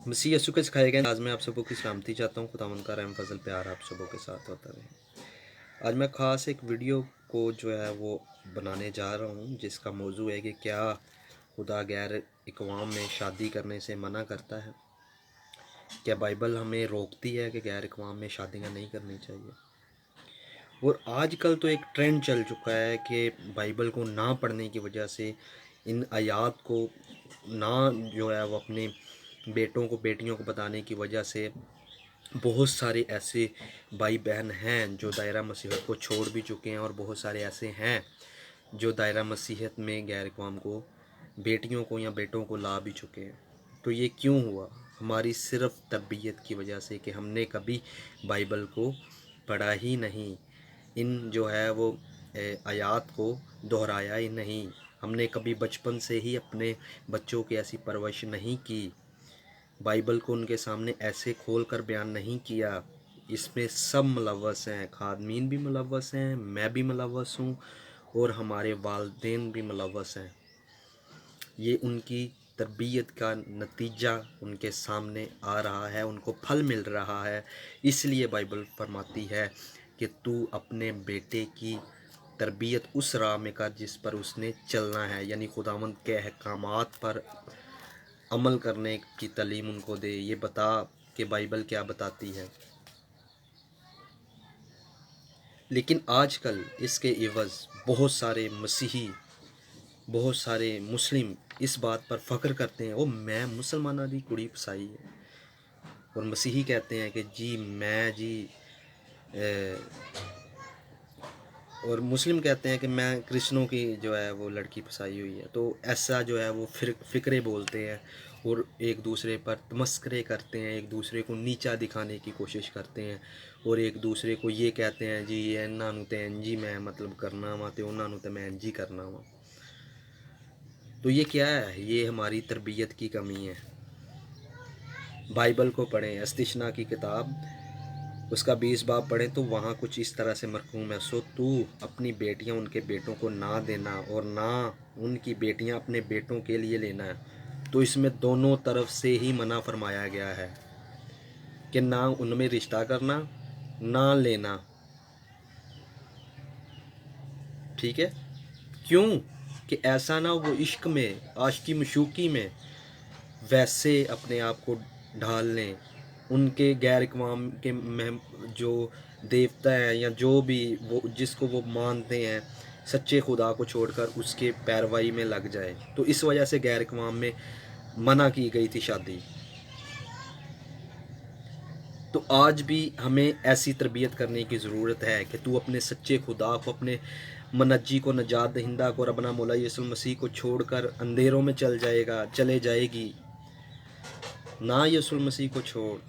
मसीह यीशु के सिखाए गए आज मैं आप सबों की सलामती चाहता हूँ। खुदावंद का रहम फजल प्यार आप सबों के साथ होता रहे। आज मैं ख़ास एक वीडियो को जो है वो बनाने जा रहा हूँ जिसका मौजू है कि क्या खुदा गैर इकवाम में शादी करने से मना करता है। क्या बाइबल हमें रोकती है कि गैर इकवाम में शादियाँ नहीं करनी चाहिए। और आजकल तो एक ट्रेंड चल चुका है कि बाइबल को ना पढ़ने की वजह से, इन आयात को ना जो है वो अपने बेटों को बेटियों को बताने की वजह से बहुत सारे ऐसे भाई बहन हैं जो दायरा मसीहत को छोड़ भी चुके हैं, और बहुत सारे ऐसे हैं जो दायरा मसीहत में गैर अक़वाम को बेटियों को या बेटों को ला भी चुके हैं। तो ये क्यों हुआ? हमारी सिर्फ तरबियत की वजह से कि हमने कभी बाइबल को पढ़ा ही नहीं, इन जो है वो आयात को दोहराया ही नहीं। हमने कभी बचपन से ही अपने बच्चों की ऐसी परवरिश नहीं की, बाइबल को उनके सामने ऐसे खोल कर बयान नहीं किया। इसमें सब मुलव्वस हैं, खादमीन भी मुलव्वस हैं, मैं भी मुलव्वस हूँ, और हमारे वालिदैन भी मुलव्वस हैं। ये उनकी तरबियत का नतीजा उनके सामने आ रहा है, उनको फल मिल रहा है। इसलिए बाइबल फरमाती है कि तू अपने बेटे की तरबियत उस राह में कर जिस पर उसने चलना है, यानी खुदावंद के अहकामात पर अमल करने की तालीम उनको दे। ये बता कि बाइबल क्या बताती है। लेकिन आजकल इसके इवज़ बहुत सारे मसीही, बहुत सारे मुस्लिम इस बात पर फ़ख्र करते हैं, ओ मैं मुसलमाना दी कुड़ी फसाई है। और मसीही कहते हैं कि जी मैं जी और मुस्लिम कहते हैं कि मैं क्रिश्चनों की जो है वो लड़की फंसाई हुई है। तो ऐसा जो है वो फ़िक्रे बोलते हैं और एक दूसरे पर तमस्करे करते हैं, एक दूसरे को नीचा दिखाने की कोशिश करते हैं, और एक दूसरे को ये कहते हैं जी इन्हां नूं ते इंज ही मैं मतलब करना वा ते उन्हां नूं ते मैं इंज ही करना वा। तो ये क्या है? ये हमारी तरबियत की कमी है। बाइबल को पढ़ें, इस्तिशना की किताब उसका 20 बाब पढ़ें तो वहाँ कुछ इस तरह से मरकूम है, सो तू अपनी बेटियाँ उनके बेटों को ना देना और ना उनकी बेटियाँ अपने बेटों के लिए लेना है। तो इसमें दोनों तरफ से ही मना फरमाया गया है कि ना उनमें रिश्ता करना, ना लेना। ठीक है? क्यों? कि ऐसा ना वो इश्क में, आशिकी मशूकी में वैसे अपने आप को ढाल लें, उनके गैर इक़वाम के जो देवता हैं या जो भी वो जिसको वो मानते हैं, सच्चे खुदा को छोड़कर उसके पैरवाई में लग जाए। तो इस वजह से गैर इक़वाम में मना की गई थी शादी। तो आज भी हमें ऐसी तरबियत करने की ज़रूरत है कि तू अपने सच्चे खुदा को, अपने मनज्जी को, नजात दहिंदा को, रबना मौला यीशु मसीह को छोड़कर अंधेरों में चले जाएगी। ना यीशु मसीह को छोड़,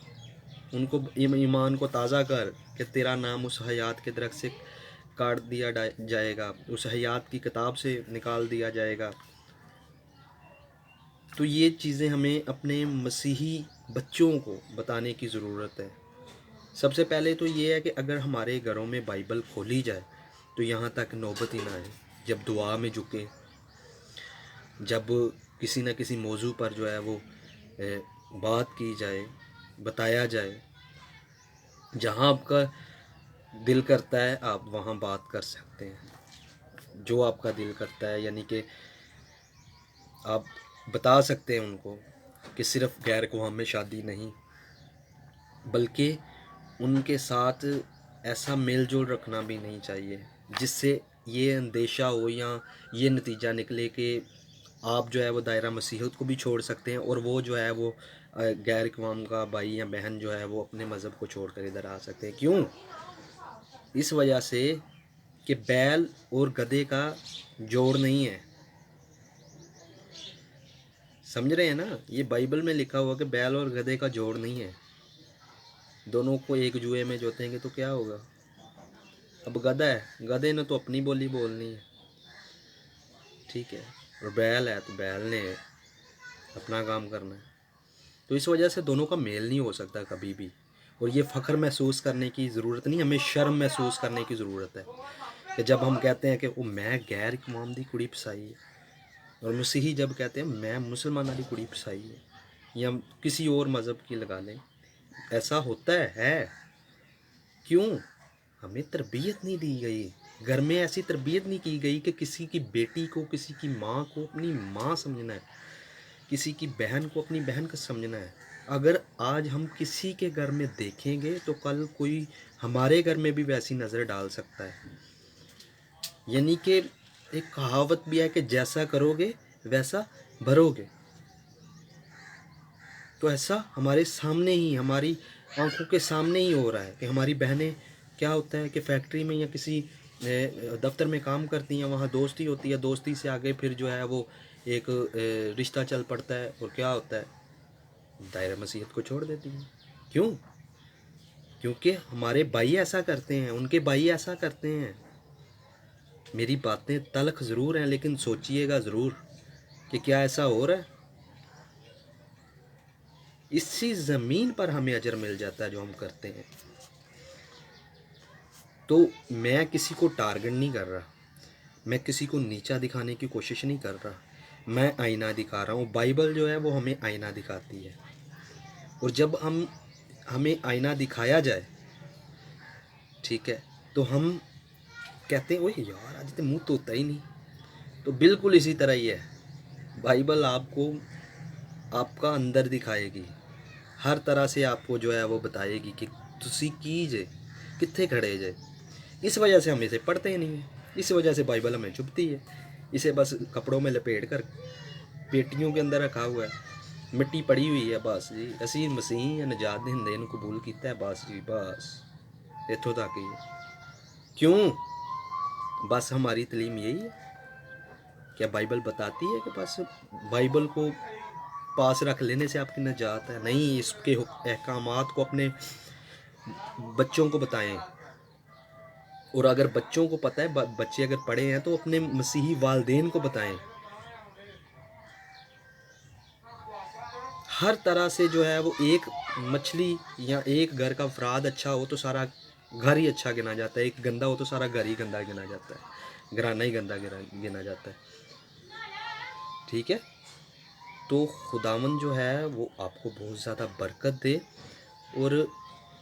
उनको ईमान को ताज़ा कर कि तेरा नाम उस हयात के दरख्त से काट दिया जाएगा, उस हयात की किताब से निकाल दिया जाएगा। तो ये चीज़ें हमें अपने मसीही बच्चों को बताने की ज़रूरत है। सबसे पहले तो ये है कि अगर हमारे घरों में बाइबल खोली जाए तो यहाँ तक नौबत ही ना आए। जब दुआ में झुकें, जब किसी न किसी मौजू पर जो है वो बात की जाए, बताया जाए, जहाँ आपका दिल करता है आप वहाँ बात कर सकते हैं। जो आपका दिल करता है, यानी कि आप बता सकते हैं उनको कि सिर्फ़ गैर अक़वाम में शादी नहीं, बल्कि उनके साथ ऐसा मेल जोल रखना भी नहीं चाहिए जिससे ये अंदेशा हो या ये नतीजा निकले कि आप जो है वो दायरा मसीहत को भी छोड़ सकते हैं, और वो जो है वो गैर अक़वाम का भाई या बहन जो है वो अपने मज़हब को छोड़कर इधर आ सकते हैं। क्यों? इस वजह से कि बैल और गधे का जोड़ नहीं है। समझ रहे हैं ना? ये बाइबल में लिखा हुआ कि बैल और गधे का जोड़ नहीं है। दोनों को एक जुए में जोतेंगे तो क्या होगा? अब गधा है, गधे ने तो अपनी बोली बोलनी है, ठीक है, और बैल है तो बैल ने अपना काम करना है। तो इस वजह से दोनों का मेल नहीं हो सकता कभी भी। और ये फ़ख्र महसूस करने की ज़रूरत नहीं, हमें शर्म महसूस करने की ज़रूरत है कि जब हम कहते हैं कि वो मैं गैर इक़वाम दी कुड़ी फसाई है, और मसीही जब कहते हैं मैं मुसलमाना दी कुड़ी फसाई है। یا کسی اور مذہب کی لگا لیں، ایسا ہوتا ہے کیوں؟ ہمیں تربیت نہیں دی گئی، گھر میں ایسی تربیت نہیں کی گئی کہ کسی کی بیٹی کو، کسی کی ماں کو اپنی ماں سمجھنا ہے، کسی کی بہن کو اپنی بہن کا سمجھنا ہے۔ اگر آج ہم کسی کے گھر میں دیکھیں گے تو کل کوئی ہمارے گھر میں بھی ویسی نظر ڈال سکتا ہے۔ یعنی کہ ایک کہاوت بھی ہے کہ جیسا کرو گے ویسا بھرو گے۔ تو ایسا ہمارے سامنے ہی، ہماری آنکھوں کے سامنے ہی ہو رہا ہے کہ ہماری بہنیں، کیا ہوتا ہے کہ فیکٹری میں یا کسی دفتر میں کام کرتی ہیں، وہاں دوستی ہوتی ہے، دوستی سے آگے پھر جو ہے وہ ایک رشتہ چل پڑتا ہے، اور کیا ہوتا ہے، دائرہ مسیحت کو چھوڑ دیتی ہیں۔ کیوں؟ کیونکہ ہمارے بھائی ایسا کرتے ہیں، ان کے بھائی ایسا کرتے ہیں۔ میری باتیں تلخ ضرور ہیں لیکن سوچئے گا ضرور کہ کیا ایسا ہو رہا ہے؟ اسی زمین پر ہمیں اجر مل جاتا ہے جو ہم کرتے ہیں۔ تو میں کسی کو ٹارگٹ نہیں کر رہا، میں کسی کو نیچا دکھانے کی کوشش نہیں کر رہا، میں آئینہ دکھا رہا ہوں۔ بائبل جو ہے وہ ہمیں آئینہ دکھاتی ہے، اور جب ہمیں آئینہ دکھایا جائے، ٹھیک ہے، تو ہم کہتے ہیں اوہ یار آج تو منہ توتا ہی نہیں۔ تو بالکل اسی طرح ہی ہے، بائبل آپ کو آپ کا اندر دکھائے گی، ہر طرح سے آپ کو جو ہے وہ بتائے گی کہ تسی کی جے کتنے کھڑے جے۔ اس وجہ سے ہم اسے پڑھتے ہی نہیں ہیں، اس وجہ سے بائبل ہمیں چبھتی ہے، اسے بس کپڑوں میں لپیٹ کر پیٹیوں کے اندر رکھا ہوا ہے، مٹی پڑی ہوئی ہے، بس جی اسی مسیح یا نجات دہندے نوں قبول کیتا ہے، بس جی بس اتوں تک ہی ہے۔ کیوں؟ بس ہماری تعلیم یہی ہے؟ کیا بائبل بتاتی ہے کہ بس بائبل کو پاس رکھ لینے سے آپ کی نجات ہے؟ نہیں، اس کے احکامات کو اپنے بچوں کو بتائیں، اور اگر بچوں کو پتہ ہے، بچے اگر پڑھے ہیں تو اپنے مسیحی والدین کو بتائیں۔ ہر طرح سے جو ہے وہ ایک مچھلی یا ایک گھر کا افراد اچھا ہو تو سارا گھر ہی اچھا گنا جاتا ہے، ایک گندا ہو تو سارا گھر ہی گندا گنا جاتا ہے، گھرانہ ہی گندا گنا جاتا ہے، ٹھیک ہے؟ تو خداوند جو ہے وہ آپ کو بہت زیادہ برکت دے، اور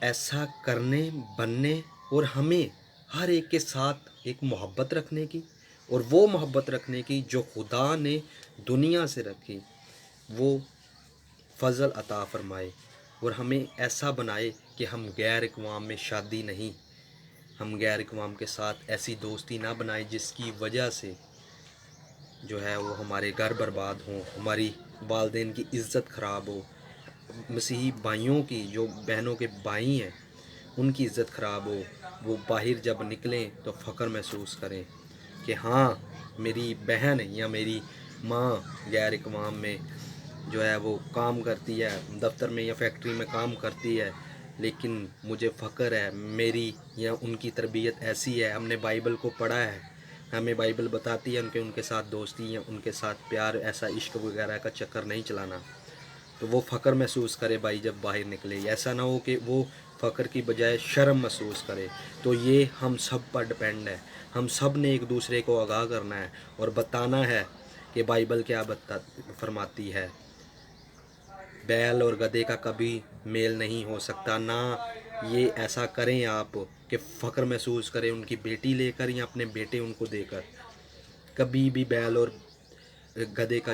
ایسا کرنے، بننے، اور ہمیں ہر ایک کے ساتھ ایک محبت رکھنے کی، اور وہ محبت رکھنے کی جو خدا نے دنیا سے رکھی، وہ فضل عطا فرمائے، اور ہمیں ایسا بنائے کہ ہم غیر اقوام میں شادی نہیں، ہم غیر اقوام کے ساتھ ایسی دوستی نہ بنائیں جس کی وجہ سے جو ہے وہ ہمارے گھر برباد ہوں، ہماری والدین کی عزت خراب ہو، مسیحی بھائیوں کی، جو بہنوں کے بھائی ہیں، ان کی عزت خراب ہو، وہ باہر جب نکلیں تو فخر محسوس کریں کہ ہاں میری بہن یا میری ماں غیر اقوام میں جو ہے وہ کام کرتی ہے، دفتر میں یا فیکٹری میں کام کرتی ہے، لیکن مجھے فخر ہے، میری یا ان کی تربیت ایسی ہے، ہم نے بائبل کو پڑھا ہے، ہمیں بائبل بتاتی ہے کہ ان کے ساتھ دوستی یا ان کے ساتھ پیار، ایسا عشق وغیرہ کا چکر نہیں چلانا۔ تو وہ فخر محسوس کرے بھائی جب باہر نکلے، ایسا نہ ہو کہ وہ فخر کی بجائے شرم محسوس کرے۔ تو یہ ہم سب پر ڈپینڈ ہے، ہم سب نے ایک دوسرے کو آگاہ کرنا ہے اور بتانا ہے کہ بائبل کیا فرماتی ہے۔ بیل اور گدھے کا کبھی میل نہیں ہو سکتا، نہ یہ ایسا کریں آپ کہ فخر محسوس کریں ان کی بیٹی لے کر یا اپنے بیٹے ان کو دے کر، کبھی بھی بیل اور گدھے کا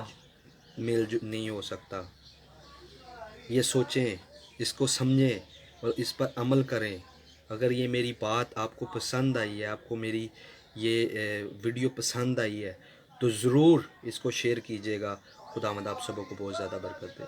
میل نہیں ہو سکتا۔ یہ سوچیں، اس کو سمجھیں اور اس پر عمل کریں۔ اگر یہ میری بات آپ کو پسند آئی ہے، آپ کو میری یہ ویڈیو پسند آئی ہے تو ضرور اس کو شیئر کیجیے گا۔ خداوند آپ سبوں کو بہت زیادہ برکت دے۔